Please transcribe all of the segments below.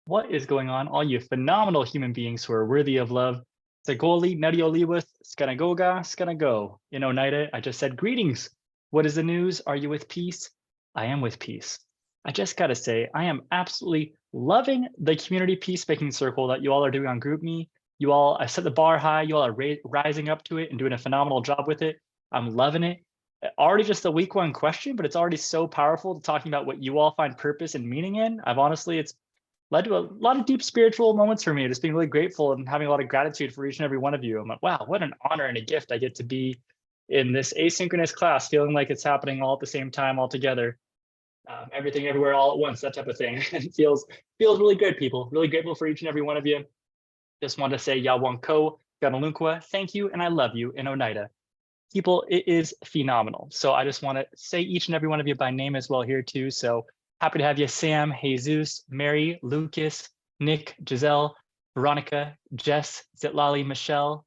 What is going on, all you phenomenal human beings who are worthy of love? Segoli, Nadioliwith, Skanagoga, Skanago. In Oneida, I just said greetings. What is the news? Are you with peace? I am with peace. I just gotta say, I am absolutely loving the community peacemaking circle that you all are doing on GroupMe. You all, I set the bar high. You all are rising up to it and doing a phenomenal job with it. I'm loving it. Already just a week one question, but it's already so powerful talking about what you all find purpose and meaning in. It's led to a lot of deep spiritual moments for me, just being really grateful and having a lot of gratitude for each and every one of you. I'm like, wow, what an honor and a gift I get to be in this asynchronous class, feeling like it's happening all at the same time, all together. Everything, everywhere, all at once, that type of thing. It feels really good, people. Really grateful for each and every one of you. Just want to say Yawanko, Ganalunkwa, thank you, and I love you in Oneida. People, it is phenomenal. So I just want to say each and every one of you by name as well here too. So happy to have you, Sam, Jesus, Mary, Lucas, Nick, Giselle, Veronica, Jess, Zitlali, Michelle,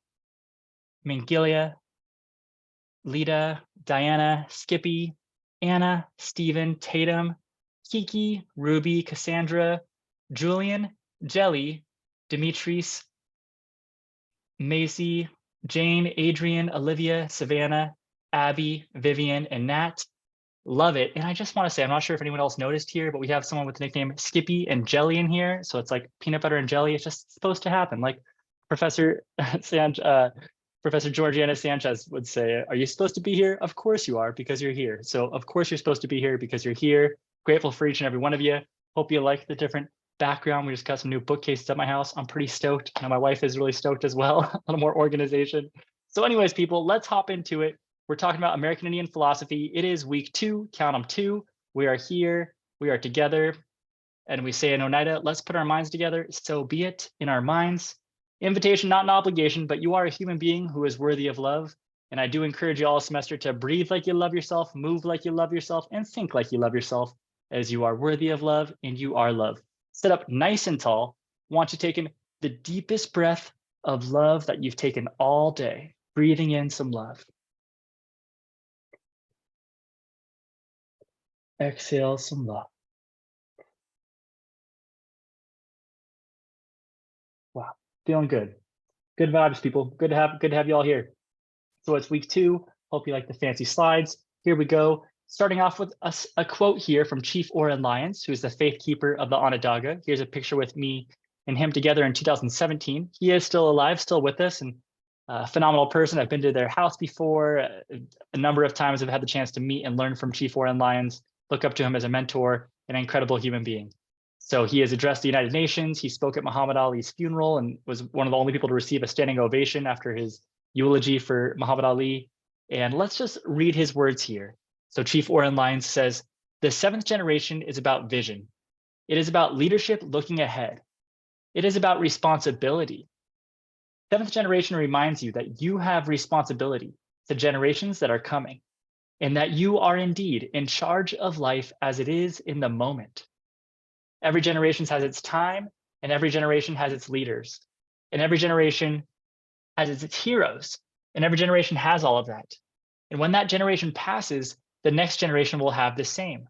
Mingilia, Lita, Diana, Skippy, Anna, Stephen, Tatum, Kiki, Ruby, Cassandra, Julian, Jelly, Demetrius, Macy, Jane, Adrian, Olivia, Savannah, Abby, Vivian, and Nat. Love it. And I just want to say, I'm not sure if anyone else noticed here, but we have someone with the nickname Skippy and Jelly in here. So it's like peanut butter and jelly. It's just supposed to happen. Like Professor Professor Georgiana Sanchez would say, are you supposed to be here? Of course you are, because you're here. So of course you're supposed to be here because you're here. Grateful for each and every one of you. Hope you like the different background. We just got some new bookcases at my house. I'm pretty stoked. I know my wife is really stoked as well. A little more organization. So anyways, people, let's hop into it. We're talking about American Indian philosophy. It is week 2, count them 2. We are here, we are together, and we say in Oneida, let's put our minds together. So be it in our minds. Invitation, not an obligation, but you are a human being who is worthy of love. And I do encourage you all semester to breathe like you love yourself, move like you love yourself, and think like you love yourself, as you are worthy of love and you are love. Sit up nice and tall. Want you taking the deepest breath of love that you've taken all day, breathing in some love. Exhale some love. Wow, feeling good. Good vibes, people. Good to have you all here. So it's week 2. Hope you like the fancy slides. Here we go. Starting off with a quote here from Chief Oren Lyons, who is the faith keeper of the Onondaga. Here's a picture with me and him together in 2017. He is still alive, still with us, and a phenomenal person. I've been to their house before. A number of times I've had the chance to meet and learn from Chief Oren Lyons, look up to him as a mentor, an incredible human being. So he has addressed the United Nations. He spoke at Muhammad Ali's funeral and was one of the only people to receive a standing ovation after his eulogy for Muhammad Ali. And let's just read his words here. So Chief Oren Lyons says, the 7th generation is about vision. It is about leadership looking ahead. It is about responsibility. 7th generation reminds you that you have responsibility to generations that are coming, and that you are indeed in charge of life as it is in the moment. Every generation has its time, and every generation has its leaders, and every generation has its heroes, and every generation has all of that. And when that generation passes, the next generation will have the same.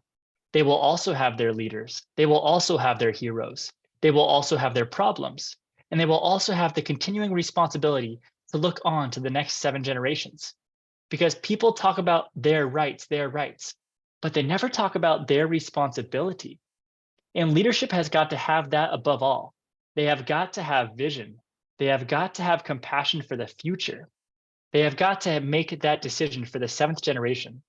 They will also have their leaders. They will also have their heroes. They will also have their problems. And they will also have the continuing responsibility to look on to the next 7 generations. Because people talk about their rights, but they never talk about their responsibility. And leadership has got to have that above all. They have got to have vision. They have got to have compassion for the future. They have got to make that decision for the 7th generation.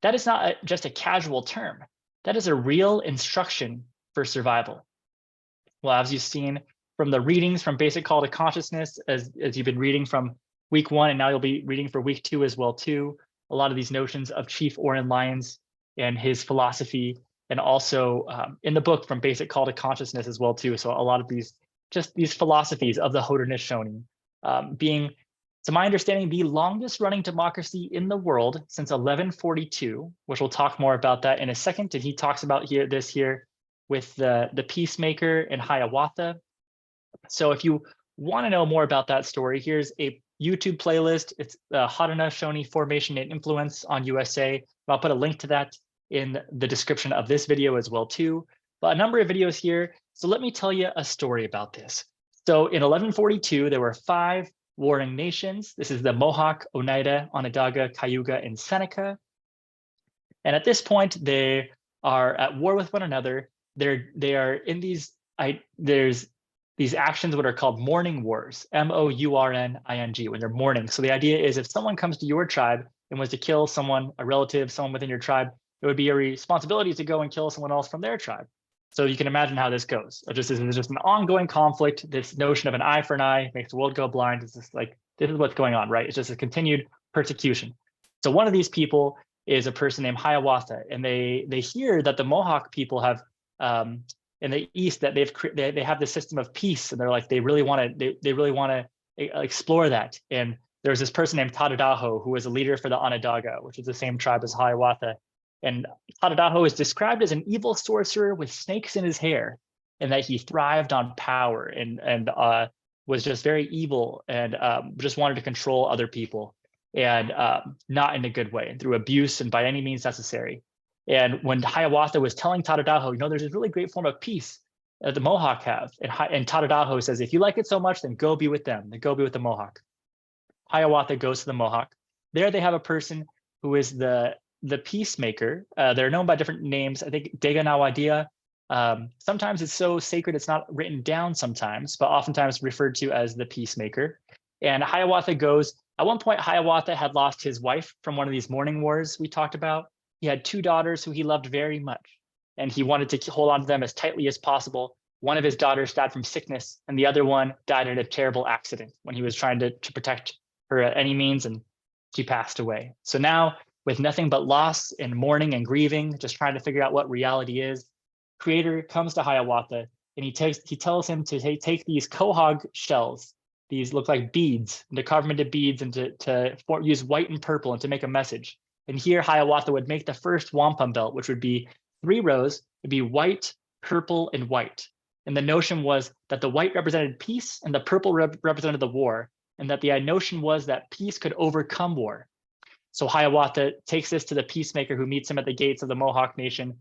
That is not just a casual term. That is a real instruction for survival. Well, as you've seen from the readings from Basic Call to Consciousness, as you've been reading from week 1, and now you'll be reading for week 2 as well too, a lot of these notions of Chief Oren Lyons and his philosophy, and also in the book from Basic Call to Consciousness as well too. So a lot of these philosophies of the Haudenosaunee being, to my understanding, the longest running democracy in the world since 1142, which we'll talk more about that in a second. And he talks about this here with the peacemaker in Hiawatha. So if you want to know more about that story, here's a YouTube playlist. It's the Haudenosaunee Formation and Influence on USA. I'll put a link to that in the description of this video as well too. but a number of videos here. So let me tell you a story about this. So in 1142, there were 5 warring nations. This is the Mohawk, Oneida, Onondaga, Cayuga, and Seneca. And at this point, they are at war with one another. They are in there's these actions what are called mourning wars, mourning, when they're mourning. So the idea is if someone comes to your tribe and was to kill someone, a relative, someone within your tribe, it would be your responsibility to go and kill someone else from their tribe. So you can imagine how this goes. It's just an ongoing conflict. This notion of an eye for an eye makes the world go blind. It's just like, this is what's going on, right? It's just a continued persecution. So one of these people is a person named Hiawatha, and they hear that the Mohawk people have in the East that they have this system of peace, and they're like they really want to explore that. And there's this person named Tadadaho who was a leader for the Onondaga, which is the same tribe as Hiawatha. And Tadadaho is described as an evil sorcerer with snakes in his hair, and that he thrived on power and was just very evil and just wanted to control other people, and not in a good way, through abuse and by any means necessary. And when Hiawatha was telling Tadadaho, there's this really great form of peace that the Mohawk have, and Tadadaho says, if you like it so much, then go be with them, then go be with the Mohawk. Hiawatha goes to the Mohawk. There they have a person who is the peacemaker. They're known by different names. I think Dega Nawadia. Sometimes it's so sacred it's not written down sometimes, but oftentimes referred to as the peacemaker. And Hiawatha goes. At one point, Hiawatha had lost his wife from one of these mourning wars we talked about. He had 2 daughters who he loved very much, and he wanted to hold on to them as tightly as possible. One of his daughters died from sickness, and the other one died in a terrible accident when he was trying to protect her at any means, and she passed away. So now, with nothing but loss and mourning and grieving, just trying to figure out what reality is, Creator comes to Hiawatha, and he tells him to take these quahog shells. These look like beads, and to carve them into beads, and to use white and purple and to make a message. And here Hiawatha would make the first wampum belt, which would be 3 rows. It'd be white, purple, and white. And the notion was that the white represented peace and the purple represented the war, and that the notion was that peace could overcome war. So Hiawatha takes this to the peacemaker who meets him at the gates of the Mohawk Nation.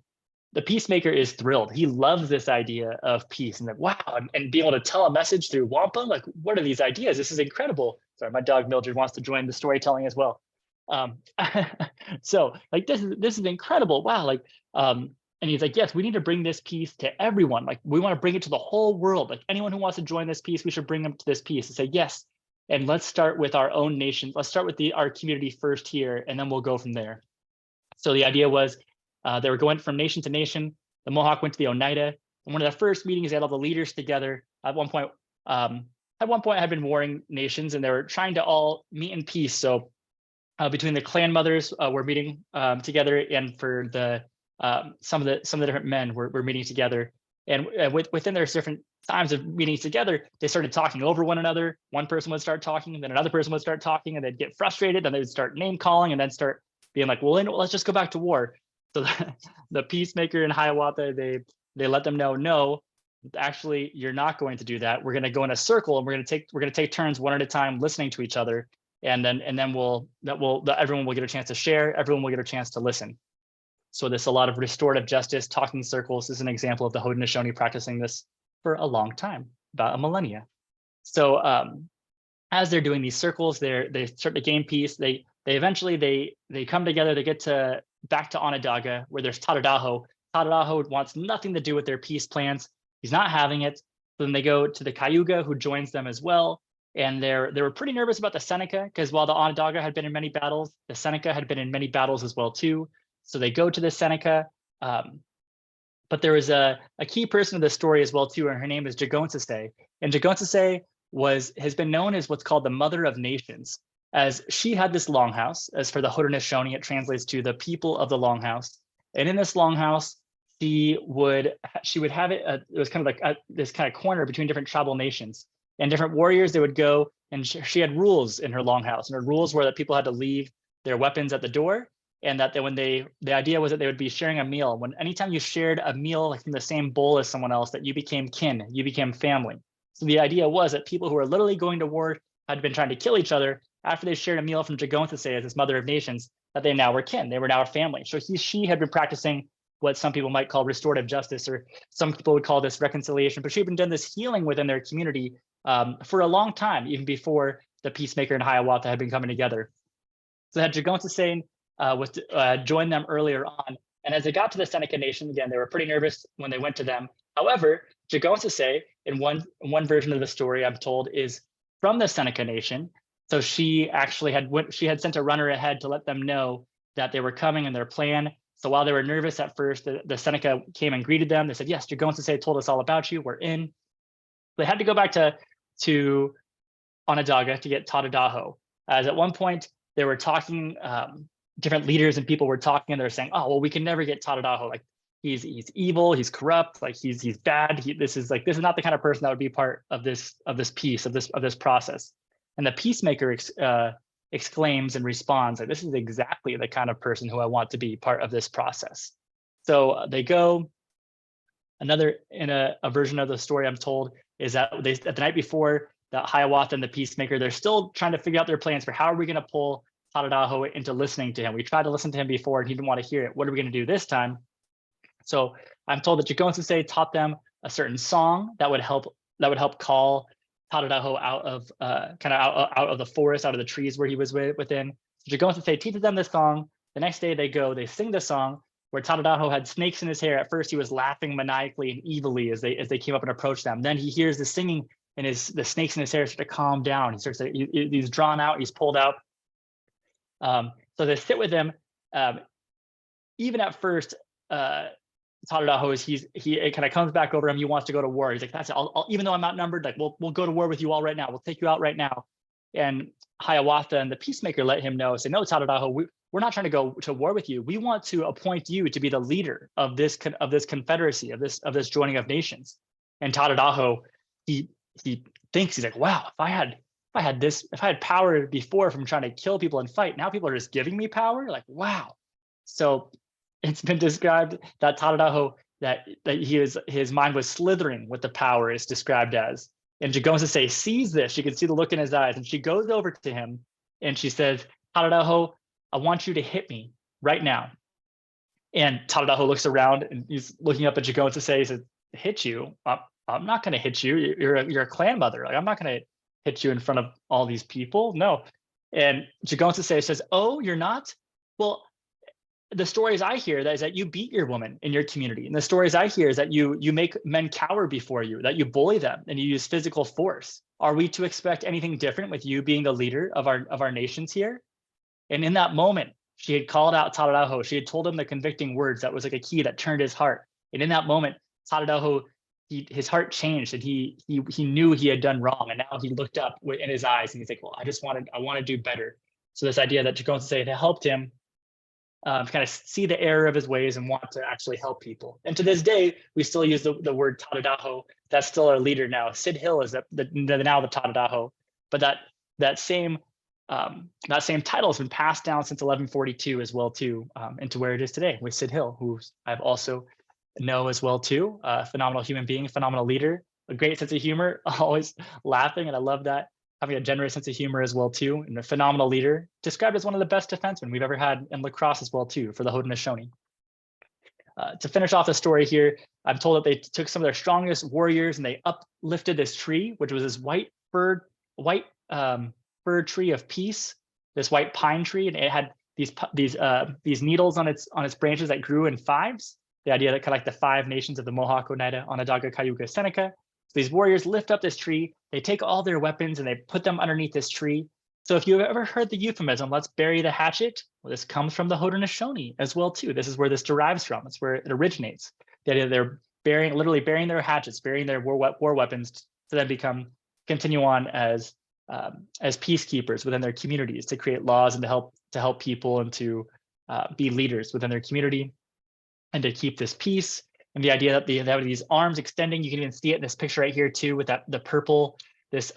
The peacemaker is thrilled. He loves this idea of peace and that, wow, and being able to tell a message through wampum. Like, what are these ideas? This is incredible. Sorry, my dog Mildred wants to join the storytelling as well. So like, this is incredible. Wow. Like, and he's like, yes, we need to bring this peace to everyone. Like, we want to bring it to the whole world. Like, anyone who wants to join this peace, we should bring them to this peace and say, yes. And let's start with our own nation. Let's start with our community first here, and then we'll go from there. So the idea was they were going from nation to nation. The Mohawk went to the Oneida, and one of the first meetings, they had all the leaders together. At one point had been warring nations, and they were trying to all meet in peace. So between the clan mothers were meeting together, and for the some of the different men were meeting together. And within their different times of meetings together, they started talking over one another. One person would start talking, and then another person would start talking, and they'd get frustrated, and they would start name calling, and then start being like, well, let's just go back to war. So the peacemaker and Hiawatha, they let them know, no, actually, you're not going to do that. We're going to go in a circle, and we're going to take turns one at a time listening to each other, and then everyone will get a chance to share. Everyone will get a chance to listen. So there's a lot of restorative justice, talking circles. This is an example of the Haudenosaunee practicing this for a long time, about a millennia. So as they're doing these circles, they start to gain peace. They eventually come together. They get back to Onondaga, where there's Tadadaho. Tadadaho wants nothing to do with their peace plans. He's not having it. So then they go to the Cayuga, who joins them as well. And they were pretty nervous about the Seneca, because while the Onondaga had been in many battles, the Seneca had been in many battles as well too. So they go to the Seneca, but there was a key person of the story as well too, and her name is Jagonsase. And Jagonsase has been known as what's called the Mother of Nations, as she had this longhouse. As for the Haudenosaunee, it translates to the people of the longhouse. And in this longhouse, she would have it. It was kind of like this kind of corner between different tribal nations, and different warriors. They would go, and she had rules in her longhouse, and her rules were that people had to leave their weapons at the door. And that the idea was that they would be sharing a meal. Anytime you shared a meal like from the same bowl as someone else, that you became kin, you became family. So the idea was that people who were literally going to war had been trying to kill each other. After they shared a meal from Jagonsase as this Mother of Nations, that they now were kin, they were now a family. So she had been practicing what some people might call restorative justice, or some people would call this reconciliation, but she'd been doing this healing within their community for a long time, even before the peacemaker and Hiawatha had been coming together. So that Jegonsasane joined them earlier on. And as they got to the Seneca Nation, again, they were pretty nervous when they went to them. However, Jegonsasane, in one version of the story I'm told, is from the Seneca Nation. So she actually had sent a runner ahead to let them know that they were coming and their plan. So while they were nervous at first, the Seneca came and greeted them. They said, yes, Jegonsasane told us all about you. We're in. They had to go back to Onondaga to get Tadadaho. As at one point, they were talking, different leaders and people were talking, and they're saying, oh, well, we can never get Tadadaho. Like, he's evil, he's corrupt, like he's bad. This is not the kind of person that would be part of this peace, of this process. And the peacemaker exclaims and responds, like, this is exactly the kind of person who I want to be part of this process. So they go. Another, in a version of the story I'm told, is that the night before, that Hiawatha and the peacemaker, they're still trying to figure out their plans for how are we going to pull Tadadaho into listening to him. We tried to listen to him before and he didn't want to hear it. What are we going to do this time? So I'm told that Jegonsasane taught them a certain song that would help call Tadadaho out of out of the forest, out of the trees where he was within. So Jegonsasane teaches them this song. The next day they sing the song where Tadadaho had snakes in his hair. At first he was laughing maniacally and evilly as they came up and approached them. Then he hears the singing and the snakes in his hair start to calm down. He's drawn out, he's pulled out. So they sit with him. Even at first, Tadadaho he kind of comes back over him. He wants to go to war. He's like, that's it. Even though I'm outnumbered, like we'll go to war with you all right now. We'll take you out right now. And Hiawatha and the peacemaker let him know, say, no, Tadadaho, we're not trying to go to war with you. We want to appoint you to be the leader of this confederacy, of this joining of nations. And Tadadaho, he thinks, he's like, wow, if I had power before from trying to kill people and fight, now people are just giving me power. Like, wow. So it's been described that Tadadaho, that his mind was slithering with the power, is described as. And Jegonsasane sees this. She can see the look in his eyes, and she goes over to him and she says, Tadadaho, I want you to hit me right now. And Tadadaho looks around and he's looking up at Jegonsasane. He says, hit you? I'm not going to hit you. You're a clan mother. Like, I'm not going to hit you in front of all these people. No. And Jegonsasane says, oh, you're not? Well, the stories I hear is that you beat your woman in your community. And the stories I hear is that you make men cower before you, that you bully them and you use physical force. Are we to expect anything different with you being the leader of our nations here? And in that moment, she had called out Tadadaho. She had told him the convicting words that was like a key that turned his heart. And in that moment, Tadadaho, his heart changed, and he knew he had done wrong, and now he looked up in his eyes and he's like, well, I want to do better. So this idea that Jegonsasane had helped him kind of see the error of his ways and want to actually help people. And to this day, we still use the word Tadadaho. That's still our leader now. Sid Hill is now the Tadadaho, but that same title has been passed down since 1142 as well too, into where it is today with Sid Hill, who I've also know as well too. A phenomenal human being, phenomenal leader, a great sense of humor, always laughing, and I love that. Having a generous sense of humor as well too, and a phenomenal leader, described as one of the best defensemen we've ever had in lacrosse as well too for the Haudenosaunee. To finish off the story here, I'm told that they took some of their strongest warriors and they uplifted this tree, which was this white fir tree of peace, this white pine tree, and it had these needles on its branches that grew in fives. The idea that kind of like the 5 nations of the Mohawk, Oneida, Onondaga, Cayuga, Seneca. So these warriors lift up this tree, they take all their weapons and they put them underneath this tree. So if you've ever heard the euphemism, let's bury the hatchet, well, this comes from the Haudenosaunee as well too. This is where this derives from. It's where it originates. The idea they're literally burying their hatchets, burying their war weapons to then continue on as peacekeepers within their communities, to create laws and to help people and to be leaders within their community, and to keep this peace. And the idea that they have these arms extending, you can even see it in this picture right here too, with the purple, this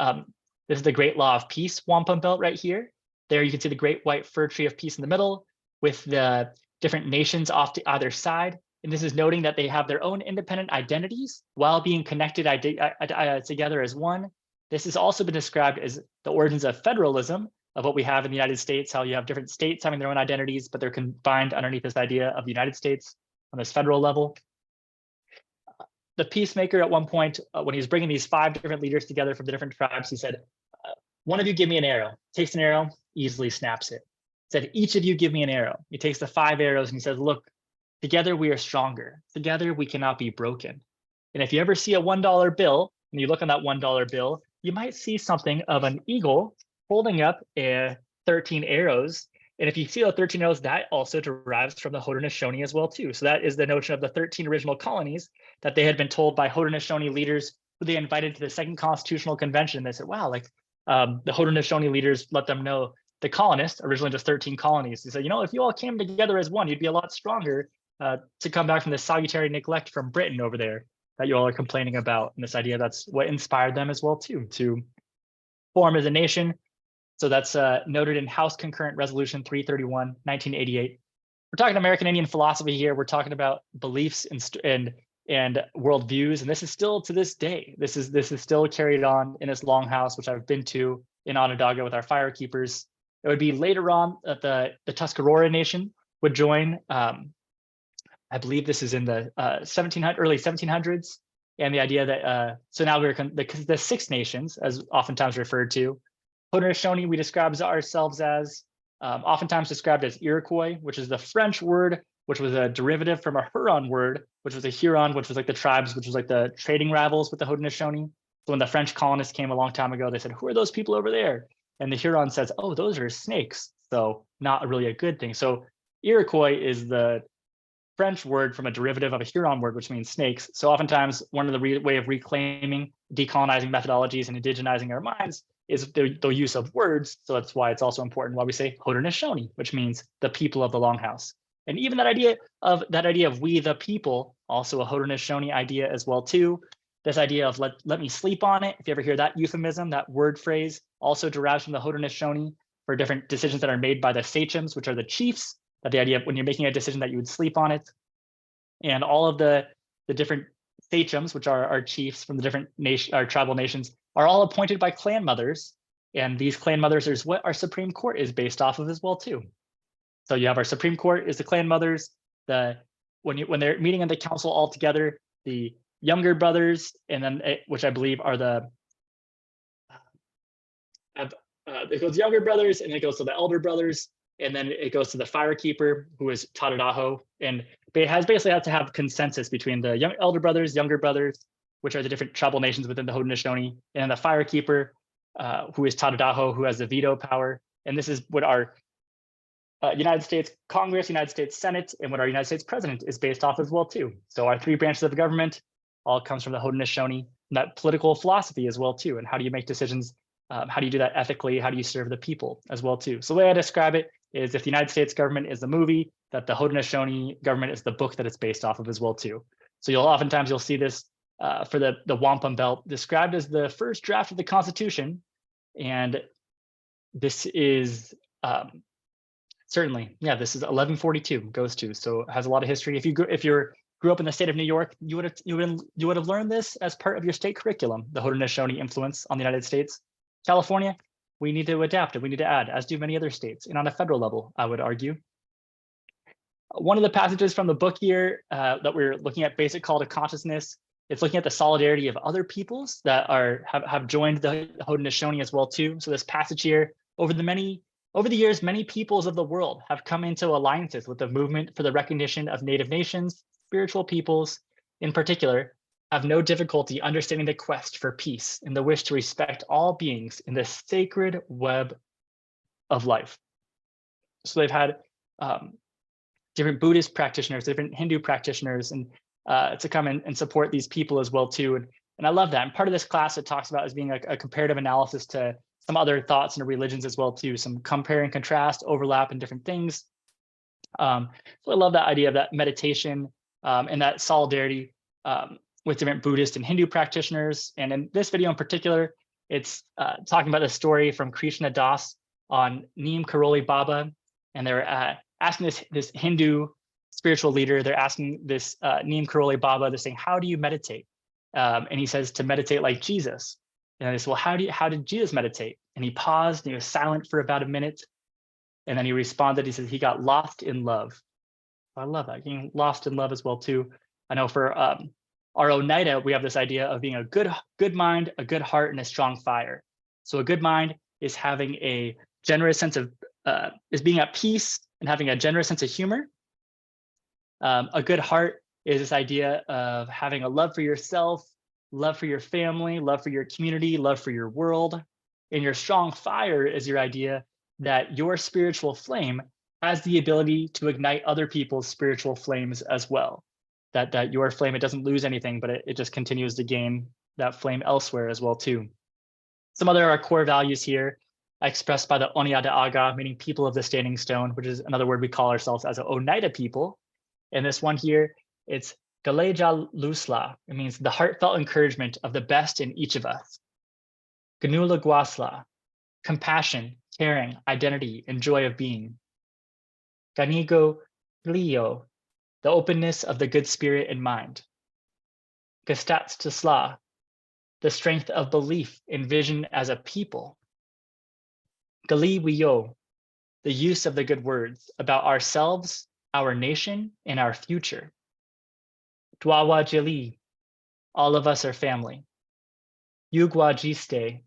is the Great Law of Peace wampum belt right here. There you can see the great white fir tree of peace in the middle with the different nations off to either side. And this is noting that they have their own independent identities while being connected together as one. This has also been described as the origins of federalism, of what we have in the United States, how you have different states having their own identities, but they're combined underneath this idea of the United States. on this federal level. The peacemaker at one point, when he was bringing these 5 different leaders together from the different tribes, he said, one of you give me an arrow. Takes an arrow, easily snaps it. Said, each of you give me an arrow. He takes the 5 arrows and he says, look, together we are stronger. Together we cannot be broken. And if you ever see a $1 bill, and you look on that $1 bill, you might see something of an eagle holding up 13 arrows. And if you see the 13 arrows, that also derives from the Haudenosaunee as well too. So that is the notion of the 13 original colonies that they had been told by Haudenosaunee leaders who they invited to the Second Constitutional Convention. They said, wow, like the Haudenosaunee leaders let them know the colonists, originally just 13 colonies. They said, you know, if you all came together as one, you'd be a lot stronger to come back from the salutary neglect from Britain over there that you all are complaining about. And this idea, that's what inspired them as well too, to form as a nation. So that's noted in House Concurrent Resolution 331, 1988. We're talking American Indian philosophy here. We're talking about beliefs and worldviews, and this is still to this day. This is still carried on in this longhouse, which I've been to in Onondaga with our fire keepers. It would be later on that the Tuscarora Nation would join. I believe this is in the early 1700s, and the idea that so now we're the Six Nations, as oftentimes referred to. Haudenosaunee we describe ourselves as, oftentimes described as Iroquois, which is the French word, which was a derivative from a Huron word, which was a Huron, which was like the tribes, which was like the trading rivals with the Haudenosaunee. So when the French colonists came a long time ago, they said, who are those people over there? And the Huron says, oh, those are snakes. So not really a good thing. So Iroquois is the French word from a derivative of a Huron word, which means snakes. So oftentimes one of the way of reclaiming, decolonizing methodologies and indigenizing our minds is the use of words. So that's why it's also important why we say Haudenosaunee, which means the people of the Longhouse. And even that idea of we the people, also a Haudenosaunee idea as well too. This idea of let me sleep on it. If you ever hear that euphemism, that word phrase also derives from the Haudenosaunee for different decisions that are made by the sachems, which are the chiefs. That the idea of when you're making a decision that you would sleep on it. And all of the different sachems, which are our chiefs from the different tribal nations, are all appointed by clan mothers. And these clan mothers is what our Supreme Court is based off of as well too. So you have our Supreme Court is the clan mothers. When they're meeting in the council all together, the younger brothers, and then which I believe are it goes younger brothers, and it goes to the elder brothers, and then it goes to the fire keeper, who is Tadadaho, and it basically has to have consensus between the elder brothers, younger brothers, which are the different tribal nations within the Haudenosaunee, and the fire keeper, who is Tadadaho, who has the veto power. And this is what our United States Congress, United States Senate, and what our United States President is based off as well too. So our 3 branches of the government all comes from the Haudenosaunee, and that political philosophy as well too. And how do you make decisions? How do you do that ethically? How do you serve the people as well too? So the way I describe it is, if the United States government is the movie, that the Haudenosaunee government is the book that it's based off of as well too. So you'll see this for the wampum belt described as the first draft of the Constitution, and this is certainly, yeah, this is 1142 goes to, so it has a lot of history. If you grew up in the state of New York, you would have learned this as part of your state curriculum, the Haudenosaunee influence on the United States. California, we need to adapt it. We need to add, as do many other states, and on a federal level, I would argue. One of the passages from the book here that we're looking at, Basic Call to Consciousness, it's looking at the solidarity of other peoples that have joined the Haudenosaunee as well too. So this passage here, over the years, many peoples of the world have come into alliances with the movement for the recognition of Native nations. Spiritual peoples, in particular, have no difficulty understanding the quest for peace and the wish to respect all beings in the sacred web of life. So they've had different Buddhist practitioners, different Hindu practitioners, and to come and support these people as well too. And I love that. And part of this class it talks about as being a comparative analysis to some other thoughts and religions as well too, some compare and contrast, overlap in different things. So I love that idea of that meditation and that solidarity with different Buddhist and Hindu practitioners. And in this video in particular, it's talking about the story from Krishna Das on Neem Karoli Baba. And they're asking this Hindu spiritual leader, they're asking this Neem Karoli Baba, they're saying, how do you meditate? And he says to meditate like Jesus. And they said, well, how did Jesus meditate? And he paused and he was silent for about a minute. And then he responded, he said, he got lost in love. I love that, getting lost in love as well too. I know for our Oneida, we have this idea of being a good mind, a good heart, and a strong fire. So a good mind is having a generous sense of, is being at peace and having a generous sense of humor. A good heart is this idea of having a love for yourself, love for your family, love for your community, love for your world. And your strong fire is your idea that your spiritual flame has the ability to ignite other people's spiritual flames as well. That your flame, it doesn't lose anything, but it just continues to gain that flame elsewhere as well too. Some other our core values here expressed by the Oneida Aga, meaning people of the standing stone, which is another word we call ourselves as an Oneida people. And this one here, it's Galeja Lusla. It means the heartfelt encouragement of the best in each of us. Ganula Guasla, compassion, caring, identity, and joy of being. Ganigo Glio, the openness of the good spirit and mind. Gestats Tisla, the strength of belief and vision as a people. Gali Wiyo, the use of the good words about ourselves, our nation, and our future. Dwawa Jili, all of us are family. Yugwa Jiste,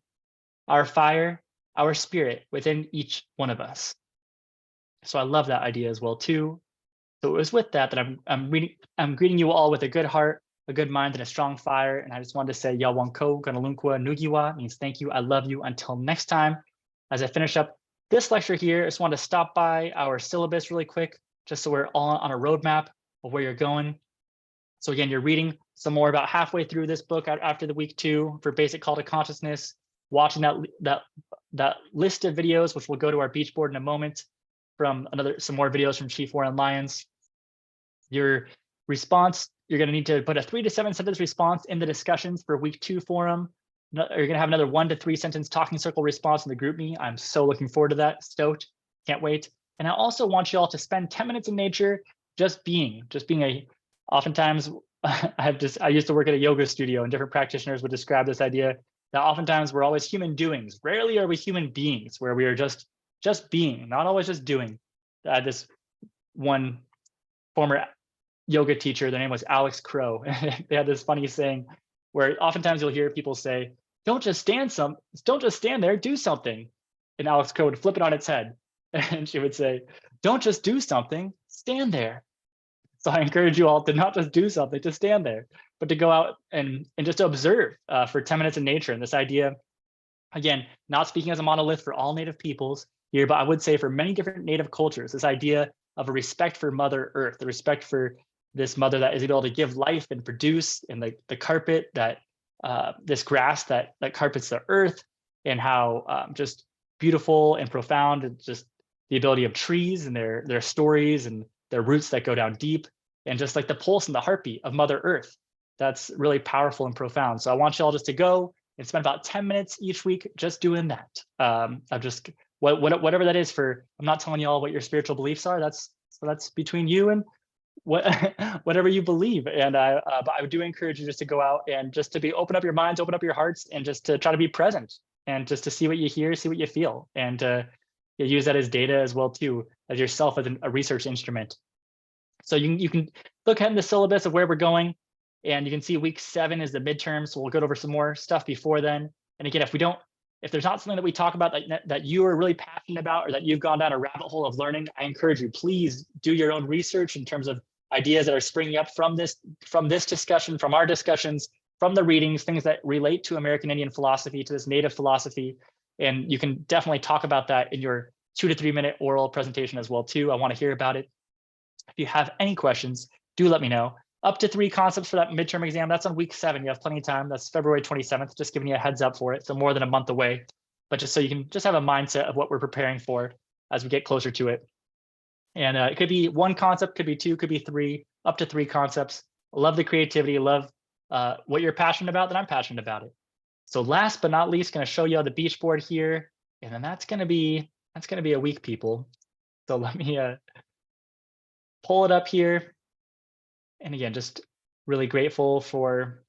our fire, our spirit within each one of us. So I love that idea as well too. So it was with that I'm greeting you all with a good heart, a good mind, and a strong fire. And I just wanted to say Yawanko Ganalunkwa Nugiwa means thank you. I love you. Until next time, as I finish up this lecture here, I just wanted to stop by our syllabus really quick, just so we're all on a roadmap of where you're going. So again, you're reading some more about halfway through this book after the week 2 for basic call to consciousness, watching that list of videos, which we'll go to our beach board in a moment, from some more videos from Chief Warren Lyons. Your response, you're going to need to put a 3 to 7 sentence response in the discussions for week 2 forum. You're going to have another 1 to 3 sentence talking circle response in the GroupMe. I'm so looking forward to that. Stoked. Can't wait. And I also want you all to spend 10 minutes in nature, just being oftentimes I used to work at a yoga studio, and different practitioners would describe this idea that oftentimes we're always human doings. Rarely are we human beings, where we are just being, not always just doing. This one former yoga teacher, their name was Alex Crow. They had this funny saying where oftentimes you'll hear people say, don't just stand there, do something. And Alex Crow would flip it on its head. And she would say, don't just do something, stand there. So I encourage you all to not just do something, to stand there, but to go out and just observe for 10 minutes in nature. And this idea, again, not speaking as a monolith for all Native peoples here, but I would say for many different Native cultures, this idea of a respect for Mother Earth, the respect for this mother that is able to give life and produce, and the carpet that, this grass that carpets the earth, and how just beautiful and profound, and just the ability of trees and their stories and their roots that go down deep, and just like the pulse and the heartbeat of Mother Earth. That's really powerful and profound. So I want you all just to go and spend about 10 minutes each week just doing that. Of just whatever that is for. I'm not telling you all what your spiritual beliefs are. That's between you and whatever you believe. And but I do encourage you just to go out and just to open up your minds, open up your hearts, and just to try to be present, and just to see what you hear, see what you feel, and use that as data as well too, as yourself as a research instrument. So you can look at the syllabus of where we're going, and you can see week 7 is the midterm. So we'll go over some more stuff before then. And again, if there's not something that we talk about that you are really passionate about, or that you've gone down a rabbit hole of learning, I encourage you, please do your own research in terms of ideas that are springing up from this discussion, from our discussions, from the readings, things that relate to American Indian philosophy, to this Native philosophy. And you can definitely talk about that in your 2 to 3 minute oral presentation as well too. I want to hear about it. If you have any questions, do let me know. Up to 3 concepts for that midterm exam. That's on week 7. You have plenty of time. That's February 27th, just giving you a heads up for it. So more than a month away, but just so you can just have a mindset of what we're preparing for as we get closer to it. And it could be 1 concept, could be 2, could be 3, up to 3 concepts. Love the creativity, love what you're passionate about, then I'm passionate about it. So last but not least, going to show you the beach board here. And then that's going to be a week, people. So let me pull it up here. And again, just really grateful for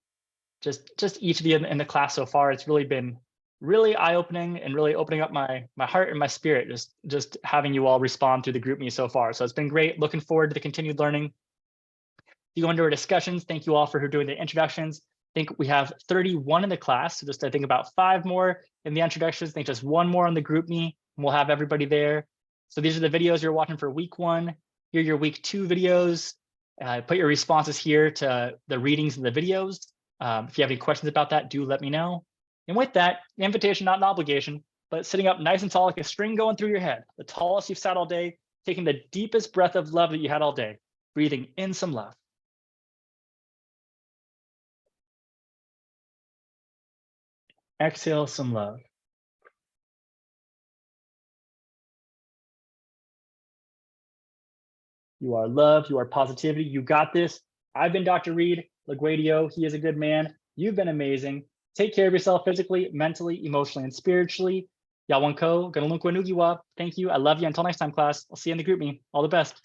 just each of you in the class so far. It's really been really eye-opening and really opening up my heart and my spirit, just having you all respond through the GroupMe so far. So it's been great. Looking forward to the continued learning. You go into our discussions. Thank you all for doing the introductions. I think we have 31 in the class. So just I think about 5 more in the introductions. I think just 1 more on the GroupMe, and we'll have everybody there. So these are the videos you're watching for week 1. Here are your week 2 videos. Put your responses here to the readings and the videos. If you have any questions about that, do let me know. And with that, invitation, not an obligation, but sitting up nice and tall like a string going through your head, the tallest you've sat all day, taking the deepest breath of love that you had all day, breathing in some love. Exhale some love. You are love, you are positivity, you got this. I've been Dr. Reed LaGuadio. He is a good man. You've been amazing. Take care of yourself physically, mentally, emotionally, and spiritually. Yawanko, Ganalunkwanigiwa. Thank you. I love you. Until next time, class. I'll see you in the GroupMe. All the best.